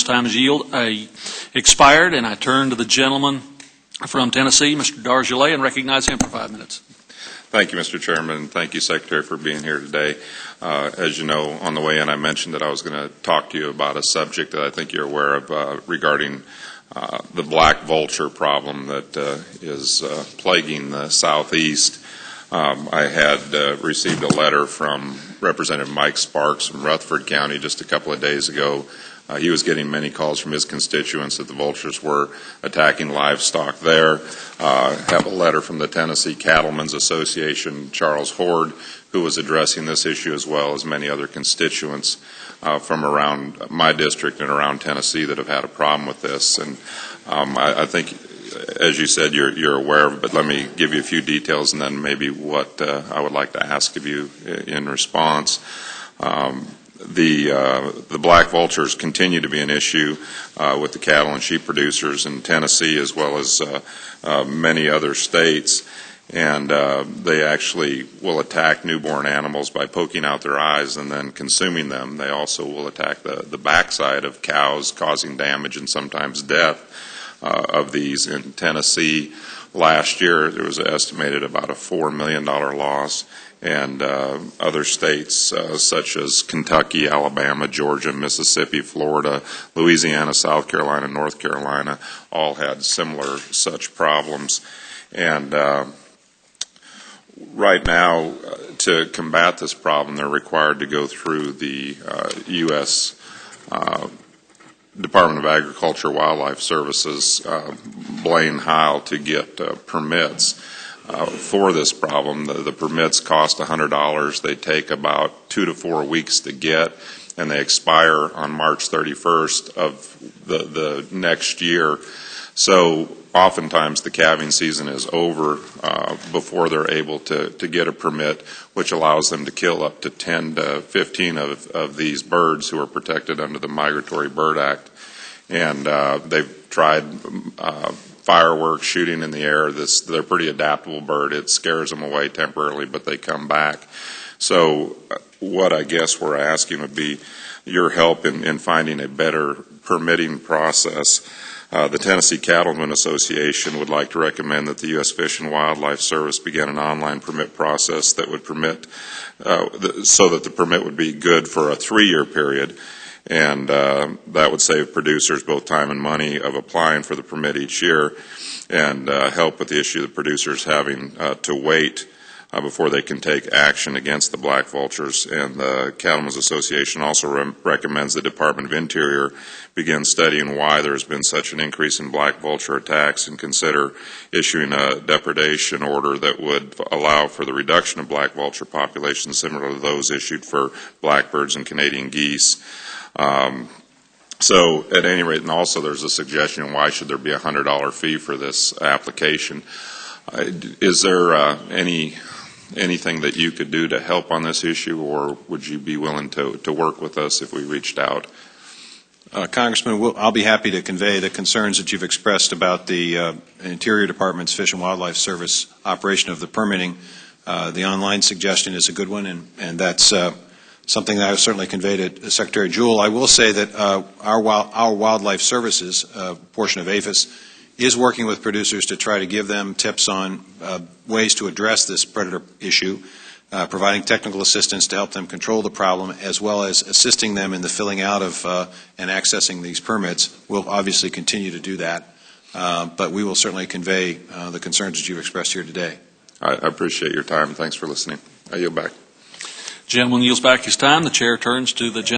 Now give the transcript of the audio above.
time has expired, and I turn to the gentleman from Tennessee, Mr. DesJarlais, and recognize him for 5 minutes. Thank you, Mr. Chairman. Thank you, Secretary, for being here today. As you know, on the way in, I mentioned that I was going to talk to you about a subject that I think you're aware of regarding the black vulture problem that is plaguing the Southeast. I had received a letter from Representative Mike Sparks from Rutherford County just a couple of days ago. He was getting many calls from his constituents that the vultures were attacking livestock there. Have a letter from the Tennessee Cattlemen's Association, Charles Hord, who was addressing this issue, as well as many other constituents from around my district and around Tennessee that have had a problem with this. And I think, as you said, you're aware of it, but let me give you a few details and then maybe what I would like to ask of you in response. The black vultures continue to be an issue with the cattle and sheep producers in Tennessee, as well as many other states, and they actually will attack newborn animals by poking out their eyes and then consuming them. They also will attack the backside of cows, causing damage and sometimes death of these. In Tennessee last year, there was estimated about a $4 million loss, and other states such as Kentucky, Alabama, Georgia, Mississippi, Florida, Louisiana, South Carolina, North Carolina all had similar such problems. And right now, to combat this problem, they're required to go through the U.S. Department of Agriculture Wildlife Services Blaine Heil to get permits for this problem. The permits cost $100. They take about 2 to 4 weeks to get, and they expire on March 31st of the next year. So oftentimes the calving season is over before they're able to get a permit, which allows them to kill up to 10 to 15 of these birds who are protected under the Migratory Bird Act. And they've tried fireworks, shooting in the air. They're a pretty adaptable bird. It scares them away temporarily, but they come back. So what I guess we're asking would be your help in finding a better permitting process. The Tennessee Cattlemen's Association would like to recommend that the U.S. Fish and Wildlife Service begin an online permit process that would permit, so that the permit would be good for a 3-year period. And that would save producers both time and money of applying for the permit each year, and help with the issue of producers having to wait before they can take action against the black vultures. And the Cattlemen's Association also recommends the Department of Interior begin studying why there has been such an increase in black vulture attacks and consider issuing a depredation order that would allow for the reduction of black vulture populations similar to those issued for blackbirds and Canadian geese. So at any rate, and also there's a suggestion, why should there be a $100 fee for this application? Is there anything that you could do to help on this issue, or would you be willing to work with us if we reached out? Congressman, I'll be happy to convey the concerns that you've expressed about the Interior Department's Fish and Wildlife Service operation of the permitting. The online suggestion is a good one, and that's something that I would certainly convey to Secretary Jewell. I will say that our Wildlife Services portion of APHIS is working with producers to try to give them tips on ways to address this predator issue, providing technical assistance to help them control the problem, as well as assisting them in the filling out of and accessing these permits. We'll obviously continue to do that, but we will certainly convey the concerns that you've expressed here today. I appreciate your time. Thanks for listening. I yield back. Gentleman yields back his time. The chair turns to the gentleman.